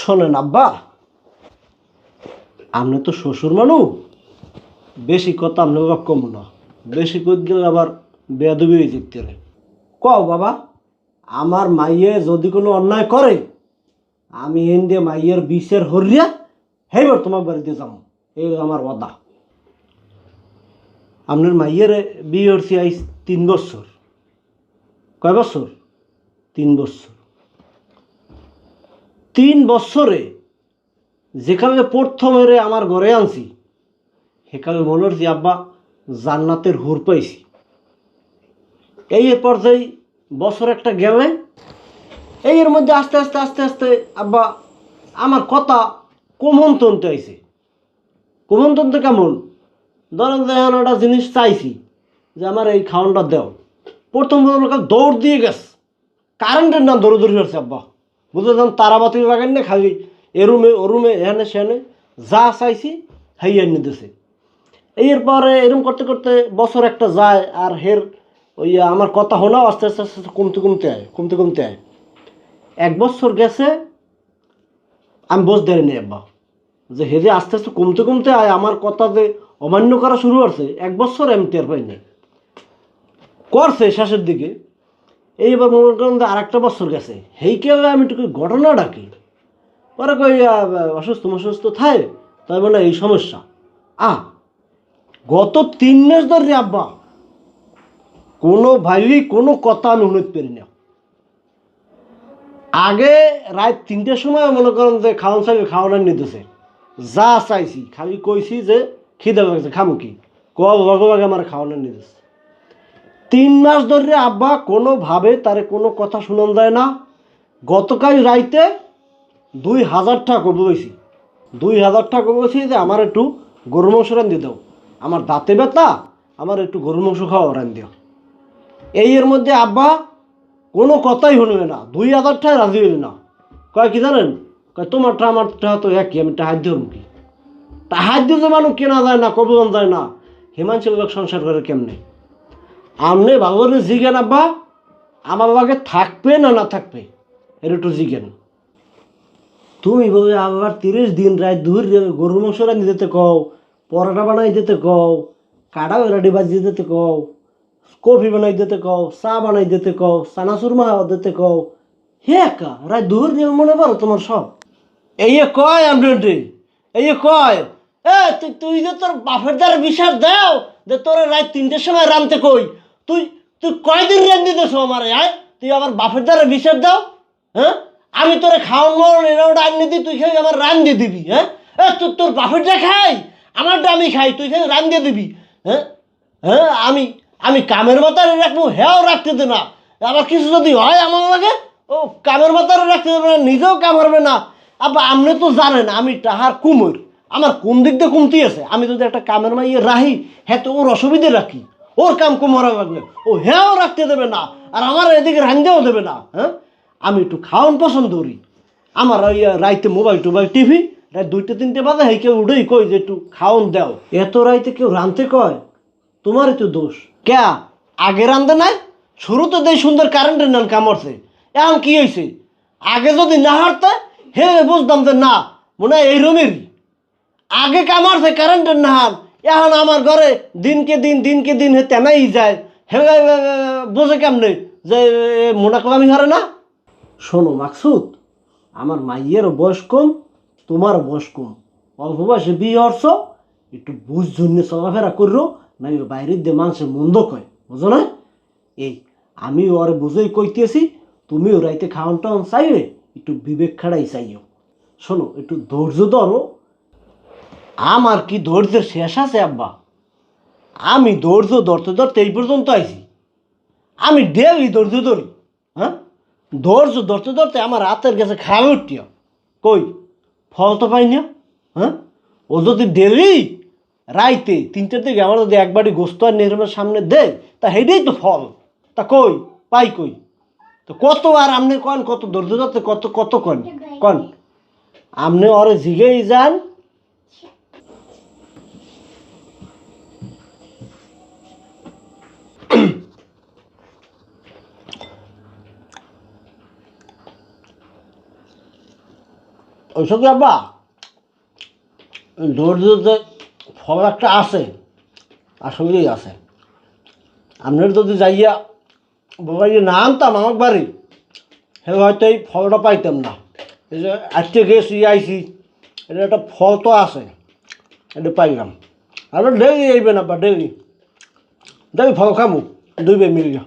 শোনেন আব্বা, আপনি তো শ্বশুর মানুষ, বেশি কথা আপনি কম না, বেশি করে গেলে আবার বেয়াদবি হয়ে যেতে রে। কও বাবা, আমার মাইয়ে যদি কোনো অন্যায় করে আমি এন দিয়ে মাইয়ের বিষের হরিয়া হেবার তোমার বাড়িতে যাবো, এই আমার ওদা। আপনার মাইয়ের বিয়ে হচ্ছে আইস 3 বছর। কয় বছর? 3 বছর। 3 বছরে যেখানে প্রথমের আমার ঘরে আনছি সেখানে মনে হচ্ছে আব্বা জান্নাতের হুর পাইছি। এই এরপর যেই বছর একটা গেলে এই এর মধ্যে আস্তে আস্তে আস্তে আস্তে আব্বা আমার কথা কমন্তনতে আইছে। কমন্তনতে কেমন? ধরেন যে এখন একটা জিনিস চাইছি যে আমার এই খাওয়ানটা দেও, প্রথম দৌড় দিয়ে গেছে, কারেন্টের নাম দৌড়ি হচ্ছে আব্বা। বুঝতে যান তারাবাতি বাগান না, খালি এরুমে ওরুমে এখানে সেখানে যা চাইছি হাই এনে দিছে। এরপরে এরকম করতে করতে বছর একটা যায়, আর হের ওই আমার কথা শোনাও আস্তে আস্তে আস্তে আস্তে কমতে আয় 1 বছর গেছে। আমি বোঝ দেয়নি আব্বা যে হে যে আস্তে আস্তে কমতে আয় আমার কথা যে অমান্য করা শুরু করছে। 1 বছর আমি টের পাইনি, করছে শেষের দিকে। এইবার মনে করেন যে আর 1 বছর গেছে, হেইকে আমি একটু ঘটনা ডাকি, পরে কই অসুস্থ থাই, তাই বলে এই সমস্যা। গত 3 মাস ধরে আব্বা কোনোভাবেই কোনো কথা আমি শুনতে পারি না। আগে রাত 3টের সময় মনে করেন যে খাওয়ান চাইলে খাওয়ানোর নিতেছে, যা চাইছি খালি কইছি যে খিদে লাগছে খামু কি, লগে আমার খাওয়ানোর নিতেছে। 3 মাস ধরে আব্বা কোনোভাবে তারে কোনো কথা শুনান যায় না। গতকাল রাইতে 2000 টাকা বলেছি, 2000 টাকা বলেছি যে আমার একটু গরু মাংস রান্ধি দাও, আমার দাঁতে ব্যথা, আমার একটু গরু মাংস খাওয়া রান্ধিও। এই এর মধ্যে আব্বা কোনো কথাই শুনবে না, 2000 টাকা রাজি হইল না। কয় কি জানেন? কয় তোমারটা আমারটা তো একই, আমি টাহার দিও কি? টাহার দিয়ে যে মানুষ কেনা যায় না, কবুলন যায় না, হিমাঞ্চল লোক সংসার করে কেমনে? আমনে বাবার জিজ্ঞেন আব্বা, আমার বাবাকে থাকবে না থাকবে এর একটু জিজ্ঞেন। তুমি বলে আবার 30 দিন রাত দূর গরুর মাংস রান্ধি দিতে কও, পরোটা বানাই দিতে কও, কাটা রেডি বাজিয়ে দিতে কও, কফি বানাই দিতে কও, চা বানাই দিতে কও, চানাচুর মা দিতে কও, হে একা রাত দূর মনে পারো তোমার সব। এই কয় আমি এই কয় তুই যে তোর বাপের দ্বারা বিশ্বাস দাও যে তোর রাত 3টের সময় রানতে কই, তুই তুই কয়দিন রান্ধি দিতেছ আমার? তুই আমার বাপের দ্বারা বিশ্বাস দাও? হ্যাঁ, আমি তোরে খাওয়ান মরণ এরা ওটা আনি দিই, তুই খাই আমার রান দিয়ে দিবি? হ্যাঁ, তোর বাপেরটা খাই, আমারটা আমি খাই, তুই খাই রান দিয়ে দিবি? হ্যাঁ হ্যাঁ, আমি কামের মাথারে রাখবো, হ্যাঁ রাখতে দে না। আবার কিছু যদি হয় আমার লাগে, ও কামের মাথারে রাখতে দেবে না, নিজেও কাম হবে না। আবার আপনি তো জানেন আমি টাহার কুমোর, আমার কোন দিক দিয়ে কমতি আছে। আমি যদি একটা কামের মাইয়ে রাহি, হ্যাঁ তো ওর অসুবিধে রাখি, ওর কাম কুমোরা লাগবে, ও হ্যাঁও রাখতে দেবে না, আর আমার এদিকে রান্ধেও দেবে না। হ্যাঁ, আমি একটু খাওয়ান পছন্দ করি। আমার ওই রাইতে মোবাইল টোবাইল টিভি রাত 2টা 3টে বাজে, হেই কেউ উঠেই কই যে একটু খাওয়ান দাও। এত রাইতে কেউ রানতে কয়, তোমারই তো দোষ। ক্যা আগে রান্ধে নাই? শুরুতে দেয় সুন্দর কারেন্টের নাল কামড়ছে, এখন কি হয়েছে? আগে যদি না হারতে হে বুঝতাম যে না, মনে হয় এই রুমেরই আগে কামারছে কারেন্টের নাহার। এখন আমার ঘরে দিনকে দিন হে তেনাই যায়, হে বোঝে কেমনে যে মোনা কালামি হারে না। শোনো মাকসুদ, আমার মাইয়েরও বয়স কম, তোমারও বয়স কম, অল্প বয়সে বিয়ে হচ্ছ, একটু বুঝ জন্য চলাফেরা করো, না বাইরের দিয়ে মানুষের মন্দ কয়, বুঝো না? এই আমি ওরে বুঝেই কইতেছি, তুমিও রাইতে খাওয়ান টাওয়ান চাইবে, একটু বিবেক খাড়াই চাইও। শোনো একটু ধৈর্য ধরো। আমার কি ধৈর্যের শেষ আছে আব্বা? আমি ধৈর্য ধরতে ধরতে এই পর্যন্ত আইছি, আমি ডেলি ধৈর্য ধরি। হ্যাঁ, ধৈর্য ধরতে ধরতে আমার হাতের কাছে খাওয়া উঠিয়া কই ফল তো পাই না। হ্যাঁ, ও যদি ডেলি রাইতে 3টের দিকে আমার যদি একবারই গোস্ত আর নেহরুমের সামনে দেয়, তা হেডেই তো ফল, তা কই পাই কই? তো কত আর আপনি কন কত ধৈর্য ধরতে কত কত কন কন আপনি ওরে জিগেই যান। ওইসব আব্বা ধৈর্য যে ফল একটা আছে আসলেই আছে। আপনার যদি যাইয়া বাবা না আনতাম আমার বাড়ি সে হয়তো এই ফলটা পাইতাম না। এই যে আজকে গেছি আইসি, এটা একটা ফল তো আছে, এটা পাইলাম। আপনার ডেলি আইবেন আব্বা, ডেলি ডেলি ফল খামু দুই বে মিলিয়ে।